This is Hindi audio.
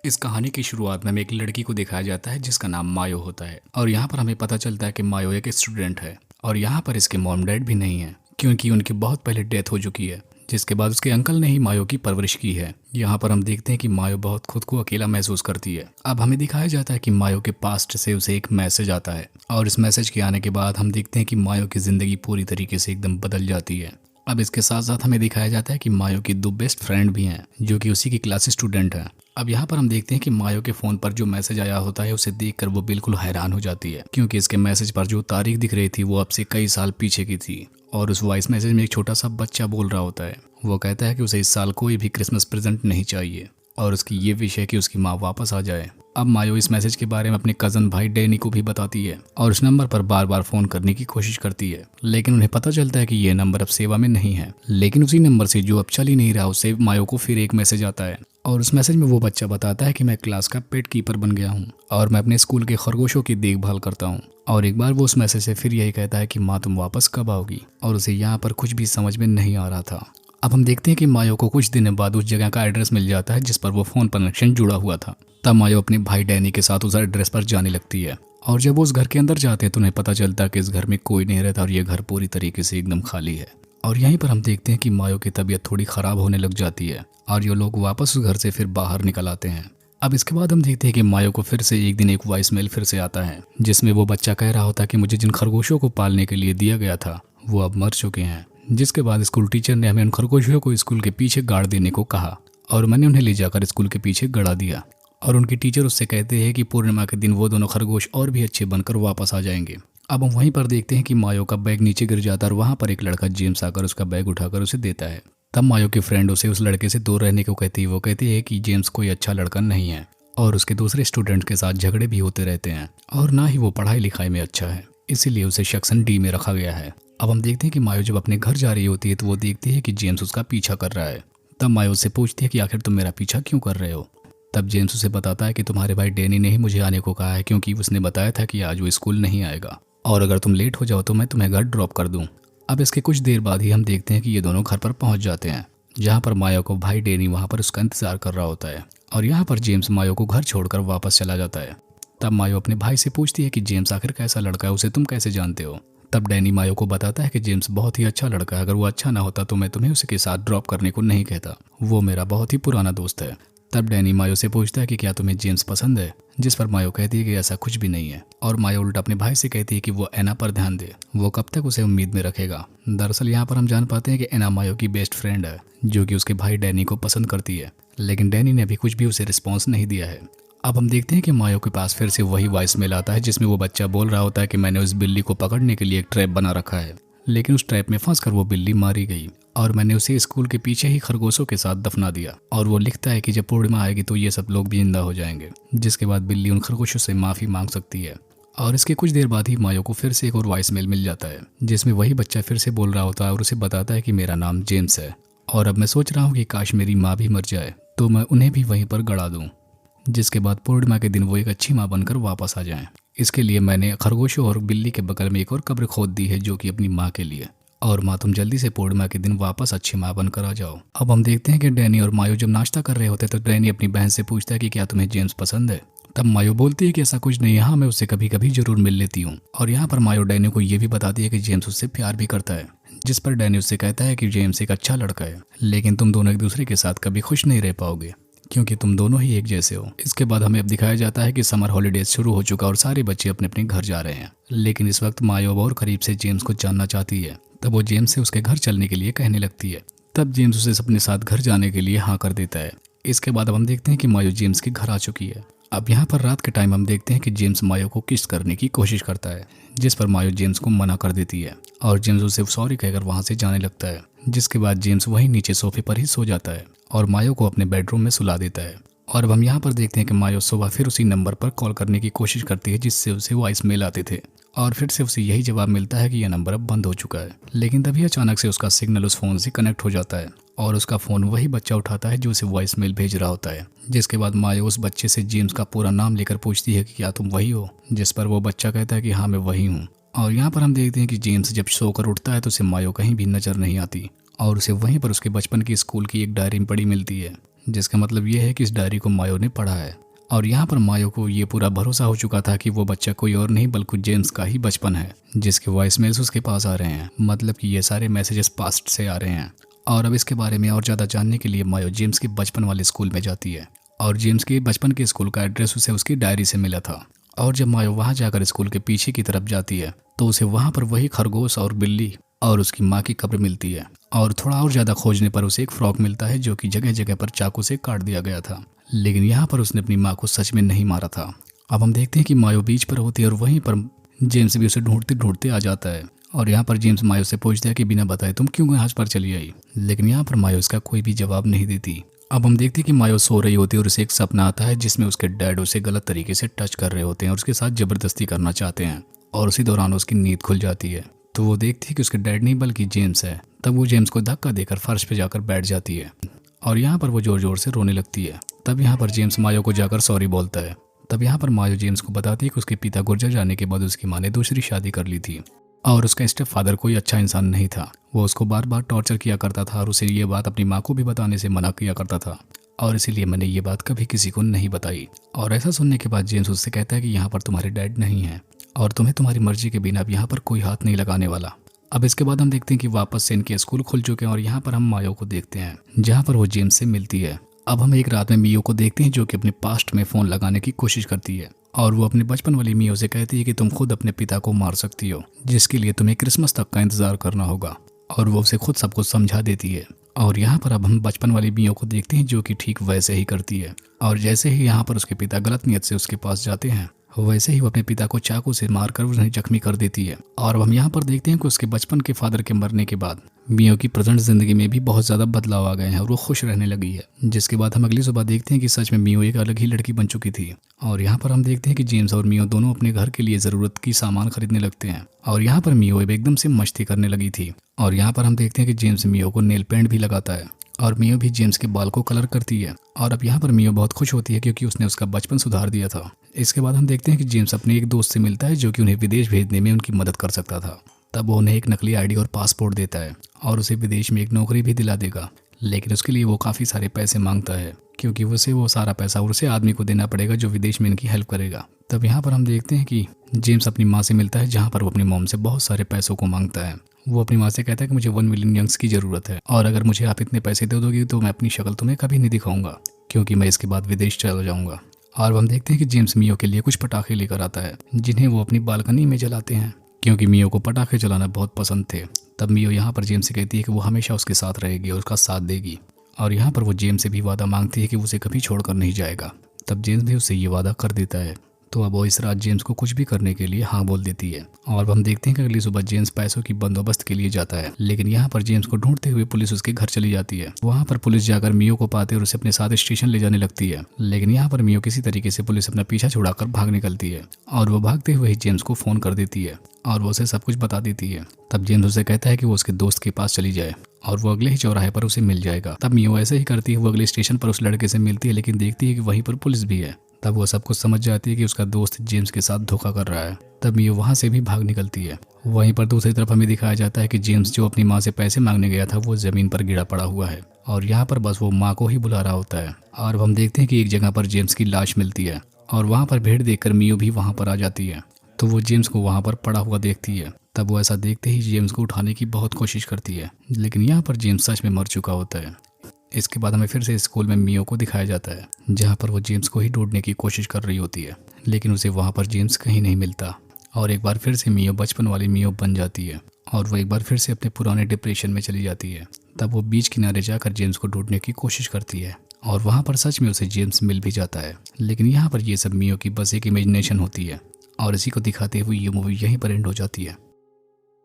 इस कहानी की शुरुआत में हमें एक लड़की को दिखाया जाता है जिसका नाम मायो होता है और यहाँ पर हमें पता चलता है कि मायो एक स्टूडेंट है और यहाँ पर इसके मॉम डैड भी नहीं है क्योंकि उनकी बहुत पहले डेथ हो चुकी है। जिसके बाद उसके अंकल ने ही मायो की परवरिश की है। यहाँ पर हम देखते हैं कि मायो बहुत खुद को अकेला महसूस करती है। अब हमें दिखाया जाता है कि मायो के पास्ट से उसे एक मैसेज आता है और इस मैसेज के आने के बाद हम देखते हैं कि मायो की जिंदगी पूरी तरीके से एकदम बदल जाती है। अब इसके साथ साथ हमें दिखाया जाता है कि मायो की दो बेस्ट फ्रेंड भी हैं जो कि उसी की क्लास स्टूडेंट हैं। अब यहाँ पर हम देखते हैं कि मायो के फोन पर जो मैसेज आया होता है उसे देखकर वो बिल्कुल हैरान हो जाती है क्योंकि इसके मैसेज पर जो तारीख दिख रही थी वो अब से कई साल पीछे की थी। और उस वॉइस मैसेज में एक छोटा सा बच्चा बोल रहा होता है। वो कहता है कि उसे इस साल कोई भी क्रिसमस प्रेजेंट नहीं चाहिए और उसकी ये विश है कि उसकी माँ वापस आ जाए। अब मायो इस मैसेज के बारे में अपने कजन भाई डैनी को भी बताती है और उस नंबर पर बार बार फोन करने की कोशिश करती है, लेकिन उन्हें पता चलता है कि ये नंबर अब सेवा में नहीं है। लेकिन उसी नंबर से जो अब चल ही नहीं रहा उससे मायो को फिर एक मैसेज आता है और उस मैसेज में वो बच्चा बताता है कि मैं क्लास का पेट कीपर बन गया हूँ और मैं अपने स्कूल के खरगोशों की देखभाल करता हूँ। और एक बार वो उस मैसेज से फिर यही कहता है कि माँ तुम वापस कब आओगी, और उसे यहाँ पर कुछ भी समझ में नहीं आ रहा था। अब हम देखते हैं कि मायो को कुछ दिन बाद उस जगह का एड्रेस मिल जाता है जिस पर वो फोन कनेक्शन जुड़ा हुआ था। तब मायो अपने भाई डैनी के साथ उस एड्रेस पर जाने लगती है और जब वो उस घर के अंदर जाते हैं तो उन्हें पता चलता है कि इस घर में कोई नहीं रहता और ये घर पूरी तरीके से एकदम खाली है। और यहीं पर हम देखते हैं कि मायो की तबीयत थोड़ी खराब होने लग जाती है और ये लोग वापस उस घर से फिर बाहर निकल आते हैं। अब इसके बाद हम देखते हैं कि मायो को फिर से एक दिन एक वॉइस मेल फिर से आता है जिसमें वो बच्चा कह रहा होता है कि मुझे जिन खरगोशों को पालने के लिए दिया गया था वो अब मर चुके हैं। जिसके बाद स्कूल टीचर ने हमें उन खरगोशों को स्कूल के पीछे गाड़ देने को कहा और मैंने उन्हें ले जाकर स्कूल के पीछे गड़ा दिया। और उनकी टीचर उससे कहते हैं कि पूर्णिमा के दिन वो दोनों खरगोश और भी अच्छे बनकर वापस आ जाएंगे। अब हम वहीं पर देखते हैं कि मायो का बैग नीचे गिर जाता है और वहाँ पर एक लड़का जेम्स आकर उसका बैग उठाकर उसे देता है। तब मायो की फ्रेंड उसे उस लड़के से दूर रहने को कहती है। वो कहती है कि जेम्स कोई अच्छा लड़का नहीं है और उसके दूसरे स्टूडेंट्स के साथ झगड़े भी होते रहते हैं और ना ही वो पढ़ाई लिखाई में अच्छा है, इसीलिए उसे सेक्शन डी में रखा गया है। अब हम देखते हैं कि मायो जब अपने घर जा रही होती है तो वो देखती है कि जेम्स उसका पीछा कर रहा है। तब मायो उससे पूछती है कि आखिर तुम मेरा पीछा क्यों कर रहे हो। तब जेम्स उसे बताता है कि तुम्हारे भाई डैनी ने ही मुझे आने को कहा है क्योंकि उसने बताया था कि आज वो स्कूल नहीं आएगा और अगर तुम लेट हो जाओ तो मैं तुम्हें घर ड्रॉप कर दूं। अब इसके कुछ देर बाद ही हम देखते हैं कि ये दोनों घर पर पहुंच जाते हैं जहां पर मायो को भाई डैनी वहां पर उसका इंतजार कर रहा होता है और यहाँ पर जेम्स मायो को घर छोड़कर वापस चला जाता है। तब मायो अपने भाई से पूछती है कि जेम्स आखिर कैसा लड़का है, उसे तुम कैसे जानते हो। तब डैनी मायो को बताता है कि जेम्स बहुत ही अच्छा लड़का है, अगर वो अच्छा ना होता तो मैं तुम्हें उसके साथ ड्रॉप करने को नहीं कहता, वो मेरा बहुत ही पुराना दोस्त है। तब डैनी मायो से पूछता है कि क्या तुम्हें जेम्स पसंद है, जिस पर मायो कहती है कि ऐसा कुछ भी नहीं है और मायो उल्टा अपने भाई से कहती है कि वो एना पर ध्यान दे, वो कब तक उसे उम्मीद में रखेगा। दरअसल यहाँ पर हम जान पाते हैं कि एना मायो की बेस्ट फ्रेंड है जो कि उसके भाई डैनी को पसंद करती है, लेकिन डैनी ने अभी कुछ भी उसे रिस्पॉन्स नहीं दिया है। अब हम देखते हैं कि मायो के पास फिर से वही वॉइस मेल आता है जिसमें वो बच्चा बोल रहा होता है कि मैंने उस बिल्ली को पकड़ने के लिए एक ट्रैप बना रखा है, लेकिन उस ट्रैप में फंसकर वो बिल्ली मारी गई और मैंने उसे स्कूल के पीछे ही खरगोशों के साथ दफना दिया। और वो लिखता है कि जब पूर्णिमा आएगी तो ये सब लोग भी जिंदा हो जाएंगे, जिसके बाद बिल्ली उन खरगोशों से माफी मांग सकती है। और इसके कुछ देर बाद ही मायो को फिर से एक और वॉइस मेल मिल जाता है जिसमें वही बच्चा फिर से बोल रहा होता है और उसे बताता है कि मेरा नाम जेम्स है और अब मैं सोच रहा हूँ कि काश मेरी माँ भी मर जाए तो मैं उन्हें भी वहीं पर गड़ा दूँ, जिसके बाद पूर्णिमा के दिन वो एक अच्छी माँ बनकर वापस आ जाएं। इसके लिए मैंने खरगोशों और बिल्ली के बगल में एक और कब्र खोद दी है जो कि अपनी माँ के लिए, और माँ तुम जल्दी से पूर्णिमा के दिन वापस अच्छी माँ बनकर आ जाओ। अब हम देखते हैं कि डैनी और मायो जब नाश्ता कर रहे होते हैं तो डैनी अपनी बहन से पूछता है कि क्या तुम्हें जेम्स पसंद है। तब मायो बोलती है कि ऐसा कुछ नहीं है, हाँ मैं उससे कभी कभी जरूर मिल लेती हूँ। और यहाँ पर मायो डैनी को ये भी बताती है कि जेम्स उससे प्यार भी करता है, जिस पर डैनी उससे कहता है कि जेम्स एक अच्छा लड़का है लेकिन तुम दोनों एक दूसरे के साथ कभी खुश नहीं रह पाओगे क्योंकि तुम दोनों ही एक जैसे हो। इसके बाद हमें अब दिखाया जाता है कि समर हॉलीडेज शुरू हो चुका और सारे बच्चे अपने अपने घर जा रहे हैं, लेकिन इस वक्त मायो और करीब से जेम्स को जानना चाहती है। तब वो जेम्स से उसके घर चलने के लिए कहने लगती है। तब जेम्स उसे अपने साथ घर जाने के लिए हाँ कर देता है। इसके बाद अब हम देखते हैं कि मायो जेम्स के घर आ चुकी है। अब यहाँ पर रात के टाइम हम देखते हैं कि जेम्स मायो को किस करने की कोशिश करता है, जिस पर मायो जेम्स को मना कर देती है और जेम्स उसे सॉरी कहकर वहां से जाने लगता है। जिसके बाद जेम्स वहीं नीचे सोफे पर ही सो जाता है और मायो को अपने बेडरूम में सुला देता है। और अब हम यहाँ पर देखते हैं कि मायो सुबह फिर उसी नंबर पर कॉल करने की कोशिश करती है जिससे उसे वॉइस मेल आते थे और फिर से उसे यही जवाब मिलता है कि यह नंबर अब बंद हो चुका है। लेकिन तभी अचानक से उसका सिग्नल उस फोन से कनेक्ट हो जाता है और उसका फोन वही बच्चा उठाता है जो उसे वॉइस मेल भेज रहा होता है। जिसके बाद मायो उस बच्चे से जेम्स का पूरा नाम लेकर पूछती है कि क्या तुम वही हो, जिस पर वो बच्चा कहता है कि हाँ मैं वही हूँ। और यहाँ पर हम देखते हैं कि जेम्स जब सोकर उठता है तो उसे मायो कहीं भी नजर नहीं आती और उसे वहीं पर उसके बचपन की स्कूल की एक डायरी पड़ी मिलती है जिसका मतलब ये है कि इस डायरी को मायो ने पढ़ा है। और यहाँ पर मायो को ये पूरा भरोसा हो चुका था कि वो बच्चा कोई और नहीं बल्कि जेम्स का ही बचपन है, जिसके वॉइस मेल्स उसके पास आ रहे हैं। मतलब कि ये सारे मैसेजेस पास्ट से आ रहे हैं। और अब इसके बारे में और ज़्यादा जानने के लिए मायो जेम्स के बचपन वाले स्कूल में जाती है। और जेम्स के बचपन के स्कूल का एड्रेस उसे उसकी डायरी से मिला था। और जब मायो वहाँ जाकर स्कूल के पीछे की तरफ जाती है तो उसे वहाँ पर वही खरगोश और बिल्ली और उसकी माँ की कब्र मिलती है। और थोड़ा और ज़्यादा खोजने पर उसे एक फ्रॉक मिलता है जो कि जगह जगह पर चाकू से काट दिया गया था, लेकिन यहाँ पर उसने अपनी माँ को सच में नहीं मारा था। अब हम देखते हैं कि मायो बीच पर होती है और वहीं पर जेम्स भी उसे ढूंढते ढूंढते आ जाता है। और यहाँ पर जेम्स मायो से पूछता है कि बिना बताए तुम क्यों यहाँ पर चली आई, लेकिन यहाँ पर मायो इसका कोई भी जवाब नहीं देती। अब हम देखते हैं कि मायो सो रही होती है और उसे एक सपना आता है जिसमें उसके डैड उसे गलत तरीके से टच कर रहे होते हैं और उसके साथ जबरदस्ती करना चाहते हैं। और उसी दौरान उसकी नींद खुल जाती है तो वो देखती है कि उसके डैड नहीं बल्कि जेम्स है। तब वो जेम्स को धक्का देकर फर्श पे जाकर बैठ जाती है और यहाँ पर वो जोर जोर से रोने लगती है। तब यहाँ पर जेम्स मायो को जाकर सॉरी बोलता है। तब यहाँ पर मायो जेम्स को बताती है कि उसके पिता गुजर जाने के बाद उसकी माँ ने दूसरी शादी कर ली थी और उसका स्टेप फादर कोई अच्छा इंसान नहीं था। वो उसको बार बार टॉर्चर किया करता था और उसे ये बात अपनी माँ को भी बताने से मना किया करता था और इसीलिए मैंने ये बात कभी किसी को नहीं बताई। और ऐसा सुनने के बाद जेम्स उससे कहता है कि यहाँ पर तुम्हारे डैड नहीं है और तुम्हें तुम्हारी मर्जी के बिना अब यहाँ पर कोई हाथ नहीं लगाने वाला। अब इसके बाद हम देखते हैं कि वापस से इनके स्कूल खुल चुके हैं और यहाँ पर हम मायो को देखते हैं जहाँ पर वो जेम्स से मिलती है। अब हम एक रात में मियो को देखते हैं जो कि अपने पास्ट में फ़ोन लगाने की कोशिश करती है और वो अपने बचपन वाली मियो से कहती है कि तुम खुद अपने पिता को मार सकती हो, जिसके लिए तुम्हें क्रिसमस तक का इंतजार करना होगा। और वो उसे खुद सब कुछ समझा देती है। और यहाँ पर अब हम बचपन वाली मियो को देखते हैं जो कि ठीक वैसे ही करती है। और जैसे ही यहाँ पर उसके पिता गलत नियत से उसके पास जाते हैं वैसे ही वो अपने पिता को चाकू से मारकर उन्हें जख्मी कर देती है। और अब हम यहाँ पर देखते हैं कि उसके बचपन के फादर के मरने के बाद मियो की प्रेजेंट जिंदगी में भी बहुत ज़्यादा बदलाव आ गए हैं और वो खुश रहने लगी है। जिसके बाद हम अगली सुबह देखते हैं कि सच में मियो एक अलग ही लड़की बन चुकी थी। और यहाँ पर हम देखते हैं कि जेम्स और मियो दोनों अपने घर के लिए ज़रूरत की सामान खरीदने लगते हैं। और यहाँ पर मियो एकदम से मस्ती करने लगी थी। और यहाँ पर हम देखते हैं कि जेम्स मियो को नेल पेंट भी लगाता है और मियो भी जेम्स के बाल को कलर करती है। और अब यहाँ पर मियो बहुत खुश होती है क्योंकि उसने उसका बचपन सुधार दिया था। इसके बाद हम देखते हैं कि जेम्स अपने एक दोस्त से मिलता है जो कि उन्हें विदेश भेजने में उनकी मदद कर सकता था। तब वो उन्हें एक नकली आईडी और पासपोर्ट देता है और उसे विदेश में एक नौकरी भी दिला देगा, लेकिन उसके लिए वो काफ़ी सारे पैसे मांगता है क्योंकि उसे वो सारा पैसा उसे आदमी को देना पड़ेगा जो विदेश में इनकी हेल्प करेगा। तब यहाँ पर हम देखते हैं कि जेम्स अपनी माँ से मिलता है जहाँ पर वो अपनी मॉम से बहुत सारे पैसों को मांगता है। वो अपनी माँ से कहता है कि मुझे 1 मिलियन यंग्स की ज़रूरत है और अगर मुझे आप इतने पैसे दे दोगे तो मैं अपनी शक्ल तुम्हें कभी नहीं दिखाऊंगा क्योंकि मैं इसके बाद विदेश चला जाऊंगा। और हम देखते हैं कि जेम्स मियो के लिए कुछ पटाखे लेकर आता है जिन्हें वो अपनी बालकनी में जलाते हैं क्योंकि मियो को पटाखे जलाना बहुत पसंद थे। तब मियो यहाँ पर जेम्स से कहती है कि वो हमेशा उसके साथ रहेगी और उसका साथ देगी। और यहाँ पर वो जेम्स से भी वादा मांगती है कि वो उसे कभी छोड़कर नहीं जाएगा। तब जेम्स भी उससे ये वादा कर देता है। तो अब वो इस रात जेम्स को कुछ भी करने के लिए हाँ बोल देती है। और हम देखते हैं कि अगली सुबह जेम्स पैसों की बंदोबस्त के लिए जाता है, लेकिन यहाँ पर जेम्स को ढूंढते हुए पुलिस उसके घर चली जाती है। वहाँ पर पुलिस जाकर मियो को पाते और उसे अपने साथ स्टेशन ले जाने लगती है, लेकिन यहाँ पर मियो किसी तरीके से पुलिस अपना पीछा छुड़ाकर भाग निकलती है और वो भागते हुए ही जेम्स को फोन कर देती है और वो उसे सब कुछ बता देती है। तब जेम्स उसे कहता है कि वो उसके दोस्त के पास चली जाए और वो अगले ही चौराहे पर उसे मिल जाएगा। तब मियो ऐसे ही करती है, वो अगले स्टेशन पर उस लड़के से मिलती है लेकिन देखती है कि वहीं पर पुलिस भी है। तब वो सब कुछ समझ जाती है कि उसका दोस्त जेम्स के साथ धोखा कर रहा है। तब मियो वहाँ से भी भाग निकलती है। वहीं पर दूसरी तरफ हमें दिखाया जाता है कि जेम्स जो अपनी माँ से पैसे मांगने गया था वो जमीन पर गिरा पड़ा हुआ है और यहाँ पर बस वो माँ को ही बुला रहा होता है। और हम देखते हैं कि एक जगह पर जेम्स की लाश मिलती है और वहाँ पर भीड़ देखकर मियो भी वहाँ पर आ जाती है। तो वो जेम्स को वहाँ पर पड़ा हुआ देखती है। तब वो ऐसा देखते ही जेम्स को उठाने की बहुत कोशिश करती है, लेकिन यहाँ पर जेम्स सच में मर चुका होता है। इसके बाद हमें फिर से स्कूल में मियो को दिखाया जाता है जहाँ पर वो जेम्स को ही ढूंढने की कोशिश कर रही होती है, लेकिन उसे वहाँ पर जेम्स कहीं नहीं मिलता। और एक बार फिर से मियो बचपन वाली मियो बन जाती है और वो एक बार फिर से अपने पुराने डिप्रेशन में चली जाती है। तब वो बीच किनारे जाकर जेम्स को ढूंढने की कोशिश करती है और वहाँ पर सच में उसे जेम्स मिल भी जाता है, लेकिन यहाँ पर ये सब मियो की बस एक इमेजिनेशन होती है। और इसी को दिखाते हुए ये मूवी यहीं पर एंड हो जाती है।